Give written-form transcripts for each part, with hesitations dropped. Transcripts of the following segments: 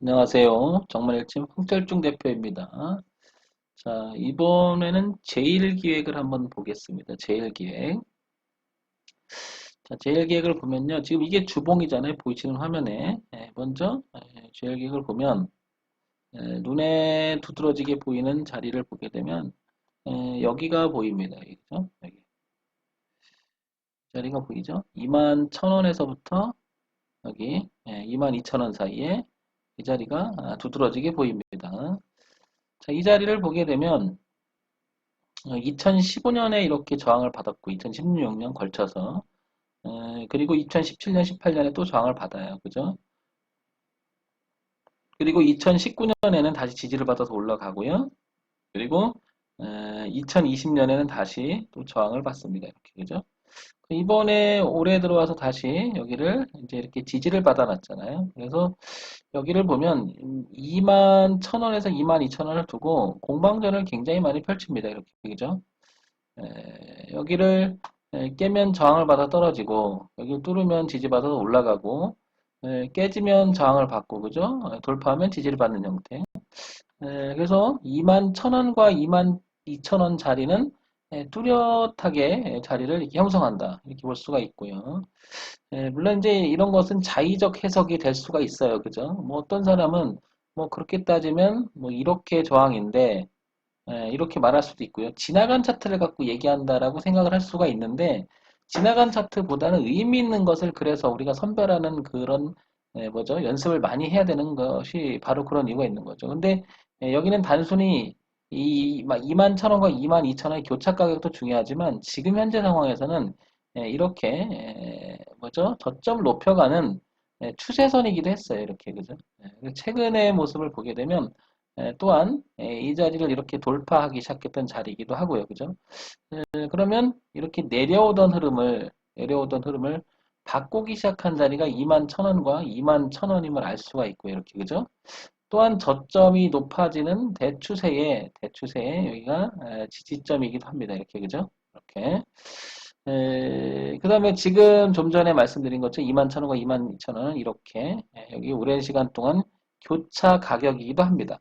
안녕하세요. 정만일침 황철중 대표입니다. 자, 이번에는 제일기획을 한번 보겠습니다. 제일기획. 자, 제일기획을 보면요. 지금 이게 주봉이잖아요. 보이시는 화면에. 먼저 제일기획을 보면 눈에 두드러지게 보이는 자리를 보게 되면 여기가 보입니다. 그죠? 여기 자리가 보이죠? 21,000원에서부터 여기 22,000원 사이에 이 자리가 두드러지게 보입니다. 자, 이 자리를 보게 되면 2015년에 이렇게 저항을 받았고 2016년 걸쳐서 그리고 2017년, 18년에 또 저항을 받아요. 그죠? 그리고 2019년에는 다시 지지를 받아서 올라가고요. 그리고 2020년에는 다시 또 저항을 받습니다. 이렇게 그죠? 이번에 올해 들어와서 다시 여기를 이제 이렇게 지지를 받아놨잖아요. 그래서 여기를 보면 2만 1,000원에서 2만 2천원을 두고 공방전을 굉장히 많이 펼칩니다. 이렇게 그죠? 여기를 깨면 저항을 받아 떨어지고 여기를 뚫으면 지지받아서 올라가고 깨지면 저항을 받고 그죠? 돌파하면 지지를 받는 형태. 그래서 2만 1,000원과 2만 2천원 자리는 뚜렷하게 자리를 이렇게 형성한다. 이렇게 볼 수가 있고요. 물론 이제 이런 것은 자의적 해석이 될 수가 있어요. 그죠? 뭐 어떤 사람은 뭐 그렇게 따지면 뭐 이렇게 저항인데 이렇게 말할 수도 있고요. 지나간 차트를 갖고 얘기한다라고 생각을 할 수가 있는데 지나간 차트보다는 의미 있는 것을 그래서 우리가 선별하는 그런 뭐죠? 연습을 많이 해야 되는 것이 바로 그런 이유가 있는 거죠. 근데 여기는 단순히 이 2만 1,000원과 2만 2천원의 교차 가격도 중요하지만 지금 현재 상황에서는 이렇게 뭐죠? 저점을 높여가는 추세선이기도 했어요. 이렇게 그죠? 최근의 모습을 보게 되면 또한 이 자리를 이렇게 돌파하기 시작했던 자리이기도 하고요. 그죠? 그러면 이렇게 내려오던 흐름을 바꾸기 시작한 자리가 2만 1,000원과 2만 1,000원임을 알 수가 있고요. 이렇게 그죠? 또한 저점이 높아지는 대추세에 여기가 지지점이기도 합니다. 이렇게 그죠? 이렇게. 그 다음에 지금 좀 전에 말씀드린 것처럼 2만 1,000원과 2만 2천원은 이렇게 여기 오랜 시간 동안 교차 가격이기도 합니다.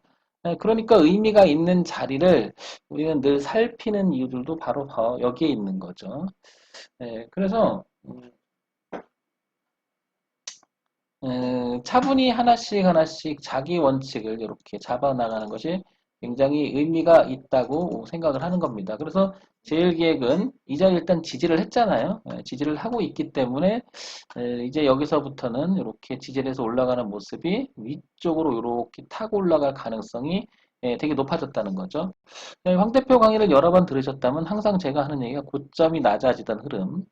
그러니까 의미가 있는 자리를 우리는 늘 살피는 이유들도 바로 여기에 있는 거죠. 그래서 차분히 하나씩 자기 원칙을 이렇게 잡아나가는 것이 굉장히 의미가 있다고 생각을 하는 겁니다. 그래서 제일기획은 이 자리 일단 지지를 했잖아요. 지지를 하고 있기 때문에 이제 여기서부터는 이렇게 지지를 해서 올라가는 모습이 위쪽으로 이렇게 타고 올라갈 가능성이 되게 높아졌다는 거죠. 황 대표 강의를 여러 번 들으셨다면 항상 제가 하는 얘기가 고점이 낮아지던 흐름,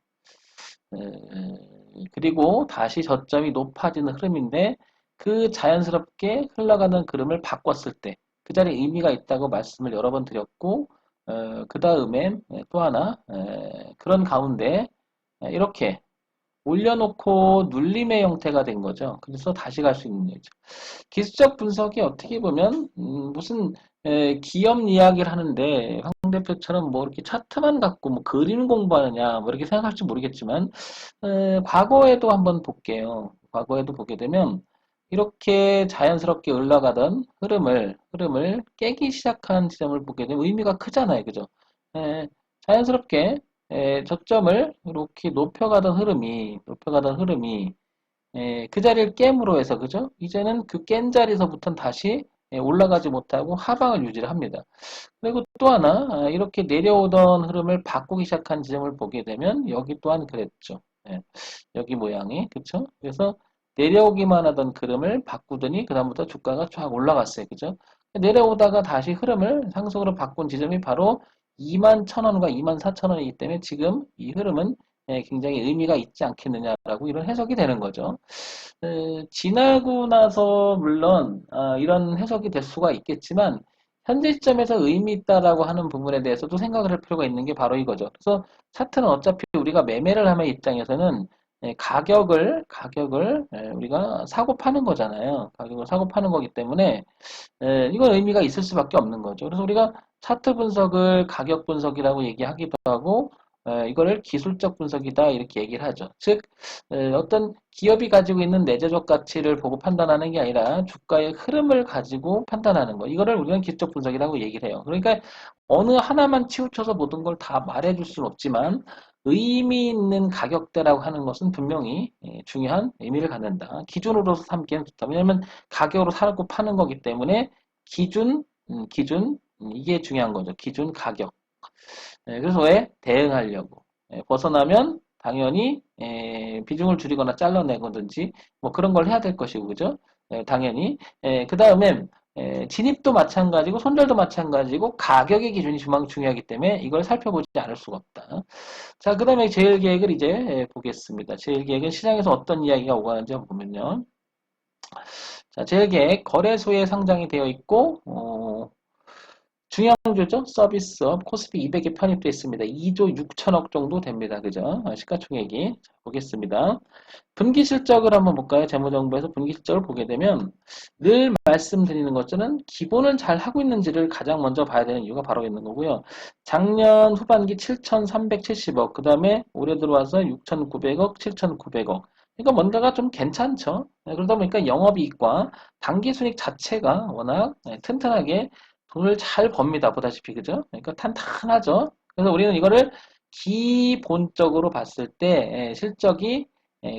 그리고 다시 저점이 높아지는 흐름인데 그 자연스럽게 흘러가는 흐름을 바꿨을 때 그 자리에 의미가 있다고 말씀을 여러 번 드렸고 그 다음엔 또 하나 그런 가운데 이렇게 올려놓고 눌림의 형태가 된 거죠. 그래서 다시 갈 수 있는 거죠. 기술적 분석이 어떻게 보면 무슨 기업 이야기를 하는데 황 대표처럼 뭐 이렇게 차트만 갖고 뭐 그림 공부하느냐 뭐 이렇게 생각할지 모르겠지만 과거에도 한번 볼게요. 과거에도 보게 되면 이렇게 자연스럽게 올라가던 흐름을 깨기 시작한 지점을 보게 되면 의미가 크잖아요. 그죠? 에, 자연스럽게 저점을 이렇게 높여가던 흐름이 그 자리를 깨므로 해서 그죠? 이제는 그 깬 자리에서부터는 다시 올라가지 못하고 하방을 유지를 합니다. 그리고 또 하나 이렇게 내려오던 흐름을 바꾸기 시작한 지점을 보게 되면 여기 또한 그랬죠. 여기 모양이 그렇죠? 그래서 내려오기만 하던 흐름을 바꾸더니 그다음부터 주가가 쫙 올라갔어요. 그죠? 내려오다가 다시 흐름을 상승으로 바꾼 지점이 바로 2만 1,000원과 2만 4천원이기 때문에 지금 이 흐름은 굉장히 의미가 있지 않겠느냐라고 이런 해석이 되는 거죠. 지나고 나서 물론 이런 해석이 될 수가 있겠지만 현재 시점에서 의미 있다라고 하는 부분에 대해서도 생각을 할 필요가 있는 게 바로 이거죠. 그래서 차트는 어차피 우리가 매매를 하는 입장에서는 가격을 우리가 사고 파는 거잖아요. 가격을 사고 파는 거기 때문에 이건 의미가 있을 수밖에 없는 거죠. 그래서 우리가 차트 분석을 가격 분석이라고 얘기하기도 하고 이거를 기술적 분석이다 이렇게 얘기를 하죠. 즉 어떤 기업이 가지고 있는 내재적 가치를 보고 판단하는 게 아니라 주가의 흐름을 가지고 판단하는 거. 이거를 우리는 기술적 분석이라고 얘기를 해요. 그러니까 어느 하나만 치우쳐서 모든 걸 다 말해줄 수는 없지만 의미 있는 가격대라고 하는 것은 분명히 중요한 의미를 갖는다. 기준으로서 삼기는 좋다. 왜냐하면 가격으로 사고 파는 거기 때문에 기준, 이게 중요한 거죠. 기준 가격. 그래서 왜? 대응하려고. 벗어나면 당연히 비중을 줄이거나 잘라내거든지 뭐 그런 걸 해야 될 것이고 그죠? 당연히. 그 다음에 진입도 마찬가지고 손절도 마찬가지고 가격의 기준이 중요하기 때문에 이걸 살펴보지 않을 수가 없다. 자, 그 다음에 제일계획을 이제 보겠습니다. 제일계획은 시장에서 어떤 이야기가 오가는지 한번 보면요. 자, 제일계획 거래소에 상장이 되어 있고 중형주죠. 서비스업 코스피 200에 편입되어 있습니다. 2조 6천억 정도 됩니다. 그죠? 시가총액이. 자, 보겠습니다. 분기 실적을 한번 볼까요? 재무정부에서 분기 실적을 보게 되면 늘 말씀드리는 것처럼 기본을 잘 하고 있는지를 가장 먼저 봐야 되는 이유가 바로 있는 거고요. 작년 후반기 7,370억, 그 다음에 올해 들어와서 6,900억, 7,900억. 그러니까 뭔가가 좀 괜찮죠. 그러다 보니까 영업이익과 당기순이익 자체가 워낙 튼튼하게 돈을 잘 법니다. 보다시피 그죠? 그러니까 탄탄하죠. 그래서 우리는 이거를 기본적으로 봤을 때 실적이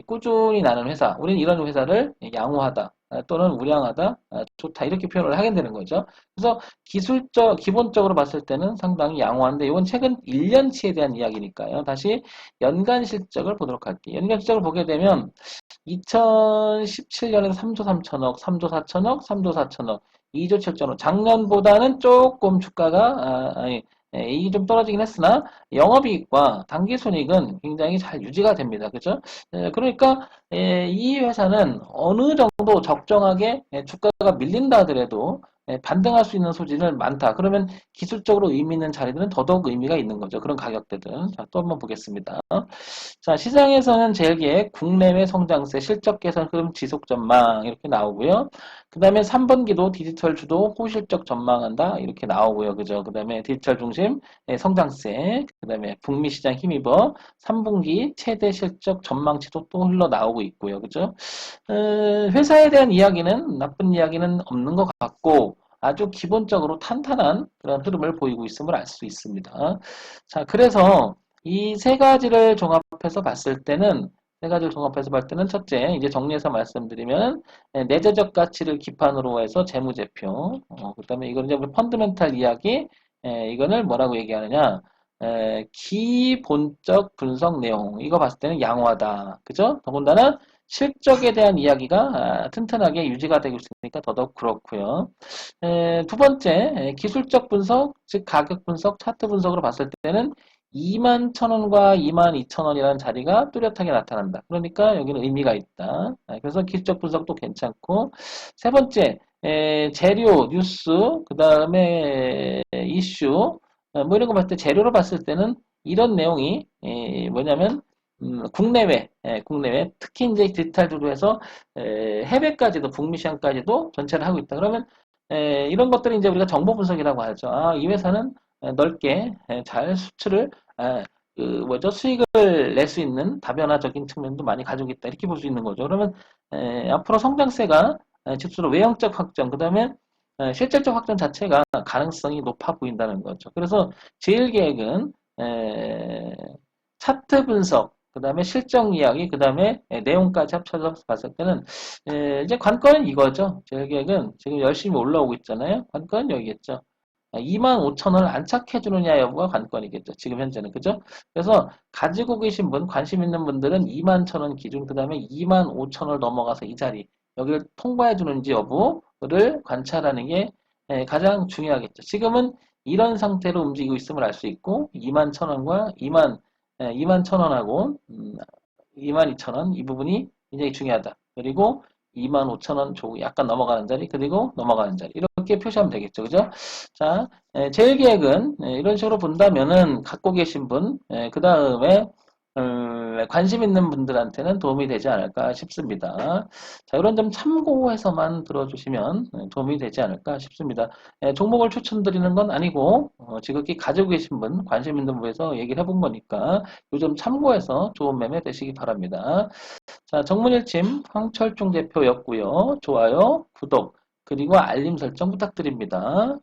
꾸준히 나는 회사, 우리는 이런 회사를 양호하다 또는 우량하다, 좋다 이렇게 표현을 하게 되는 거죠. 그래서 기본적으로 봤을 때는 상당히 양호한데 이건 최근 1년치에 대한 이야기니까요. 다시 연간 실적을 보도록 할게요. 연간 실적을 보게 되면 2017년에는 3조 3천억, 3조 4천억, 3조 4천억, 2조 7천억. 작년보다는 조금 주가가 이익이 좀 떨어지긴 했으나 영업이익과 당기순이익은 굉장히 잘 유지가 됩니다. 그죠? 그러니까 이 회사는 어느 정도 적정하게 주가가 밀린다 하더라도 반등할 수 있는 소지는 많다. 그러면 기술적으로 의미 있는 자리들은 더더욱 의미가 있는 거죠. 그런 가격대들. 자, 또 한번 보겠습니다. 자, 시장에서는 제일기획 국내외 성장세 실적 개선 흐름 지속 전망 이렇게 나오고요. 그 다음에 3분기도 디지털 주도 호실적 전망한다 이렇게 나오고요. 그죠? 그 다음에 디지털 중심 성장세, 그 다음에 북미 시장 힘입어 3분기 최대 실적 전망치도 또 흘러나오고 있고요. 그죠? 회사에 대한 이야기는 나쁜 이야기는 없는 것 같고 아주 기본적으로 탄탄한 그런 흐름을 보이고 있음을 알 수 있습니다. 자, 그래서 이 세 가지를 종합해서 봤을 때는 첫째, 이제 정리해서 말씀드리면 내재적 가치를 기반으로 해서 재무제표, 그 다음에 이거는 이제 펀드멘탈 이야기, 이거를 뭐라고 얘기하느냐, 기본적 분석 내용, 이거 봤을 때는 양호하다. 그죠? 더군다나 실적에 대한 이야기가 튼튼하게 유지가 되고 있으니까 더더욱 그렇고요. 두 번째, 기술적 분석, 즉 가격 분석, 차트 분석으로 봤을 때는 21,000원과 22,000원이라는 자리가 뚜렷하게 나타난다. 그러니까 여기는 의미가 있다. 그래서 기술적 분석도 괜찮고 세 번째, 재료, 뉴스, 그 다음에 이슈 뭐 이런 거 봤을 때 재료로 봤을 때는 이런 내용이 뭐냐면 국내외 특히 이제 디지털 주도해서 해외까지도 북미 시장까지도 전체를 하고 있다. 그러면 이런 것들이 이제 우리가 정보 분석이라고 하죠. 아, 이 회사는 넓게 잘 수출을 그 뭐죠 수익을 낼 수 있는 다변화적인 측면도 많이 가지고 있다 이렇게 볼 수 있는 거죠. 그러면 앞으로 성장세가 즉수로 외형적 확정 그 다음에 실질적 확정 자체가 가능성이 높아 보인다는 거죠. 그래서 제일 계획은 차트 분석 그 다음에 실적 이야기 그 다음에 내용까지 합쳐서 봤을 때는 이제 관건은 이거죠. 제일 계획은 지금 열심히 올라오고 있잖아요. 관건은 여기겠죠. 25,000원을 안착해주느냐 여부가 관건이겠죠. 지금 현재는. 그죠? 그래서 가지고 계신 분, 관심 있는 분들은 21,000원 기준, 그 다음에 25,000원을 넘어가서 이 자리, 여기를 통과해주는지 여부를 관찰하는 게 가장 중요하겠죠. 지금은 이런 상태로 움직이고 있음을 알 수 있고, 21,000원과 21,000원하고 22,000원 이 부분이 굉장히 중요하다. 그리고 25,000원 조 약간 넘어가는 자리 그리고 넘어가는 자리 이렇게 표시하면 되겠죠. 그죠? 자, 제일 계획은 이런 식으로 본다면은 갖고 계신 분, 그 다음에 관심 있는 분들한테는 도움이 되지 않을까 싶습니다. 자, 이런 점 참고해서만 들어주시면 도움이 되지 않을까 싶습니다. 종목을 추천드리는 건 아니고 지극히 가지고 계신 분, 관심 있는 분에서 얘기를 해본 거니까 이 점 참고해서 좋은 매매 되시기 바랍니다. 자, 정문일침 황철중 대표였고요. 좋아요, 구독, 그리고 알림 설정 부탁드립니다.